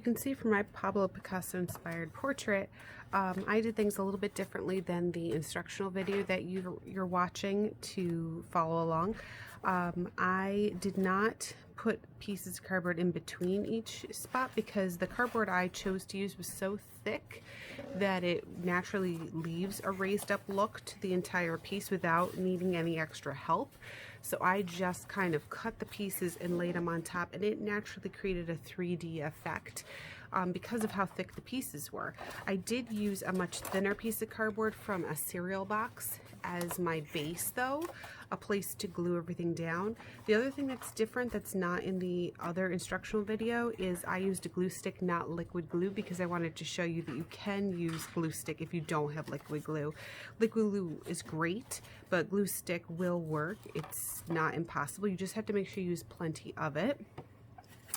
can see from my Pablo Picasso inspired portrait, I did things a little bit differently than the instructional video that you're watching to follow along. I did not put pieces of cardboard in between each spot because the cardboard I chose to use was so thick that it naturally leaves a raised up look to the entire piece without needing any extra help. So I just kind of cut the pieces and laid them on top, and it naturally created a 3D effect because of how thick the pieces were. I did use a much thinner piece of cardboard from a cereal box as my base though, a place to glue everything down. The other thing that's different that's not in the other instructional video is I used a glue stick, not liquid glue, because I wanted to show you that you can use glue stick if you don't have liquid glue. Liquid glue is great, but glue stick will work. It's not impossible. You just have to make sure you use plenty of it.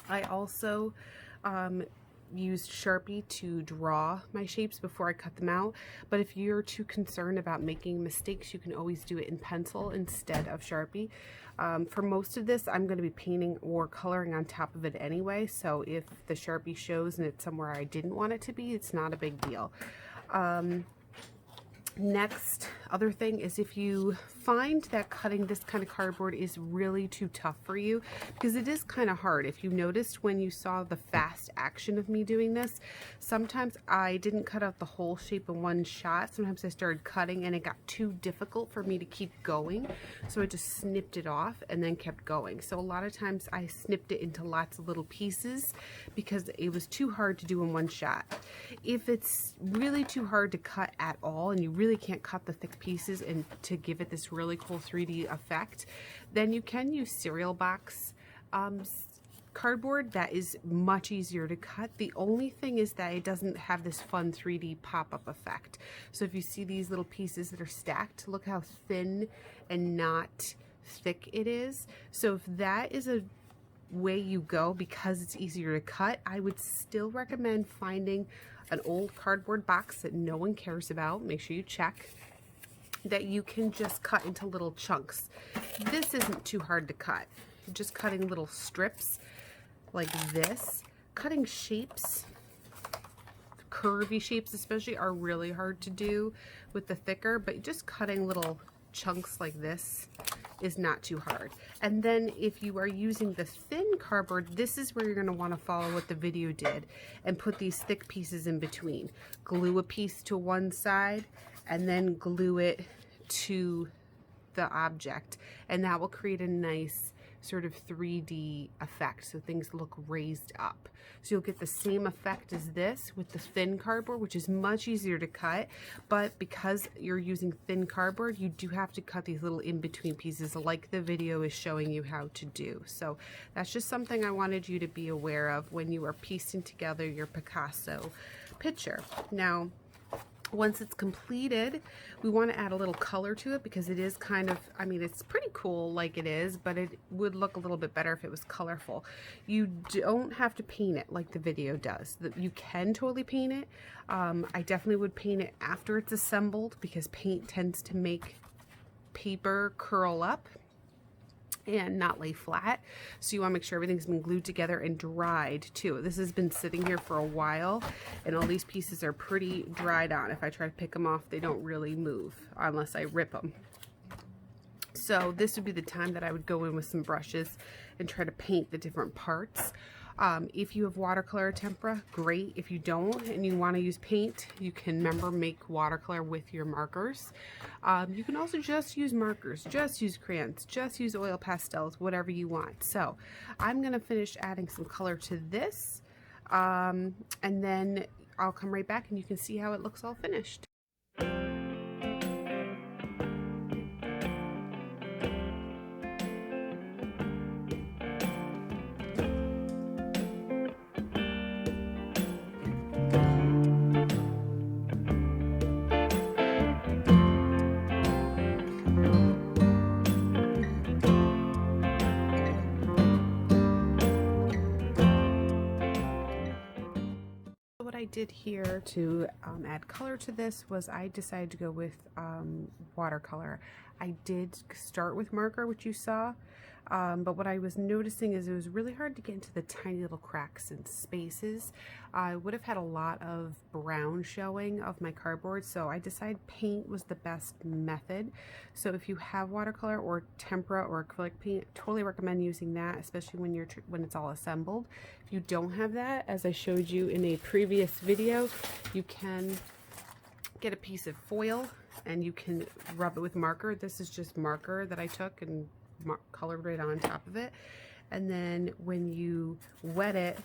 I also used Sharpie to draw my shapes before I cut them out, but if you're too concerned about making mistakes, you can always do it in pencil instead of Sharpie. For most of this, I'm going to be painting or coloring on top of it anyway, so if the Sharpie shows and it's somewhere I didn't want it to be, it's not a big deal. Next, other thing is if you find that cutting this kind of cardboard is really too tough for you, because it is kind of hard. If you noticed when you saw the fast action of me doing this, sometimes I didn't cut out the whole shape in one shot. Sometimes I started cutting and it got too difficult for me to keep going, so I just snipped it off and then kept going. So a lot of times I snipped it into lots of little pieces because it was too hard to do in one shot. If it's really too hard to cut at all and you really can't cut the thick pieces and to give it this really cool 3D effect, then you can use cereal box cardboard. That is much easier to cut. The only thing is that it doesn't have this fun 3D pop-up effect. So if you see these little pieces that are stacked, look how thin and not thick it is. So if that is a way you go because it's easier to cut, I would still recommend finding an old cardboard box that no one cares about. Make sure you check that you can just cut into little chunks. This isn't too hard to cut. You're just cutting little strips like this. Cutting shapes, curvy shapes especially, are really hard to do with the thicker, but just cutting little chunks like this is not too hard. And then if you are using the thin cardboard, this is where you're going to want to follow what the video did and put these thick pieces in between. Glue a piece to one side and then glue it to the object, and that will create a nice sort of 3D effect, so things look raised up. So you'll get the same effect as this with the thin cardboard, which is much easier to cut, but because you're using thin cardboard, you do have to cut these little in-between pieces like the video is showing you how to do. So that's just something I wanted you to be aware of when you are piecing together your Picasso picture. Now, once it's completed, we want to add a little color to it because it is kind of, I mean, it's pretty cool like it is, but it would look a little bit better if it was colorful. You don't have to paint it like the video does. You can totally paint it. I definitely would paint it after it's assembled because paint tends to make paper curl up and not lay flat. So you want to make sure everything's been glued together and dried too. This has been sitting here for a while and all these pieces are pretty dried on. If I try to pick them off, they don't really move unless I rip them. So this would be the time that I would go in with some brushes and try to paint the different parts. If you have watercolor or tempera, great. If you don't and you want to use paint, you can make watercolor with your markers. You can also just use markers, just use crayons, just use oil pastels, whatever you want. So I'm going to finish adding some color to this, and then I'll come right back and you can see how it looks all finished. What I did here to add color to this was I decided to go with watercolor. I did start with marker, which you saw, But what I was noticing is it was really hard to get into the tiny little cracks and spaces. I would have had a lot of brown showing of my cardboard, so I decided paint was the best method. So if you have watercolor or tempera or acrylic paint, totally recommend using that, especially when it's all assembled. If you don't have that, as I showed you in a previous video, you can get a piece of foil and you can rub it with marker. This is just marker that I took and colored right on top of it, and then when you wet it,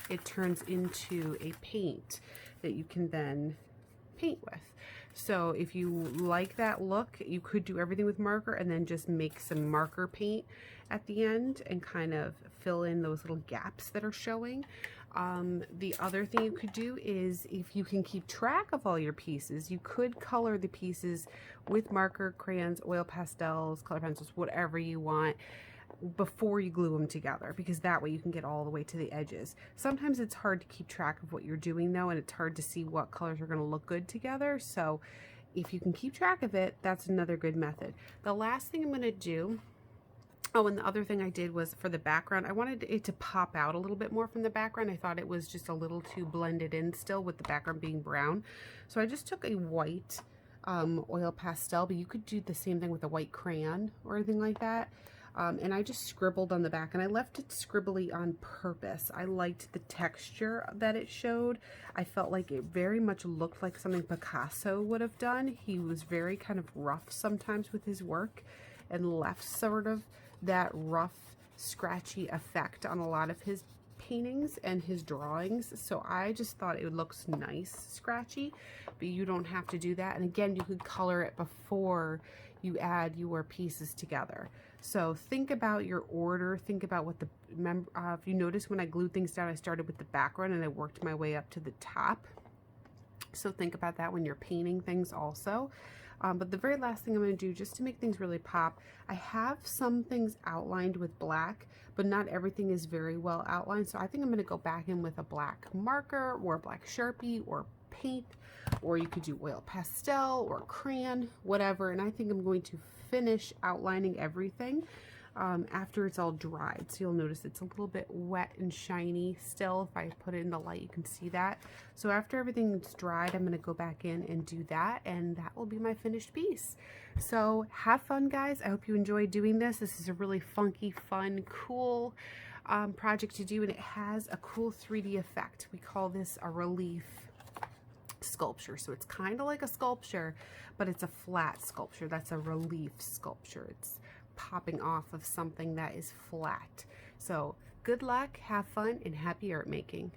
it turns into a paint that you can then paint with. So if you like that look, you could do everything with marker and then just make some marker paint at the end and kind of fill in those little gaps that are showing. The other thing you could do is, if you can keep track of all your pieces, you could color the pieces with marker, crayons, oil pastels, color pencils, whatever you want, before you glue them together, because that way you can get all the way to the edges. Sometimes it's hard to keep track of what you're doing though, and it's hard to see what colors are going to look good together. So if you can keep track of it, that's another good method. The last thing I'm going to do, oh, and the other thing I did was for the background, I wanted it to pop out a little bit more from the background. I thought it was just a little too blended in still with the background being brown. So I just took a white oil pastel, but you could do the same thing with a white crayon or anything like that. And I just scribbled on the back, and I left it scribbly on purpose. I liked the texture that it showed. I felt like it very much looked like something Picasso would have done. He was very kind of rough sometimes with his work and left sort of that rough, scratchy effect on a lot of his paintings and his drawings. So I just thought it looks nice scratchy, but you don't have to do that. And again, you could color it before you add your pieces together. So think about your order, think about what the, if you notice when I glued things down, I started with the background and I worked my way up to the top. So think about that when you're painting things also. But the very last thing I'm going to do, just to make things really pop, I have some things outlined with black, but not everything is very well outlined. So I think I'm going to go back in with a black marker or a black Sharpie or paint, or you could do oil pastel or crayon, whatever. And I think I'm going to finish outlining everything after it's all dried. So you'll notice it's a little bit wet and shiny still. If I put it in the light, you can see that. So after everything's dried, I'm going to go back in and do that, and that will be my finished piece. So have fun, guys. I hope you enjoy doing this. This is a really funky, fun, cool project to do, and it has a cool 3D effect. We call this a relief sculpture. So it's kind of like a sculpture, but it's a flat sculpture. That's a relief sculpture. It's popping off of something that is flat. So good luck, have fun, and happy art making.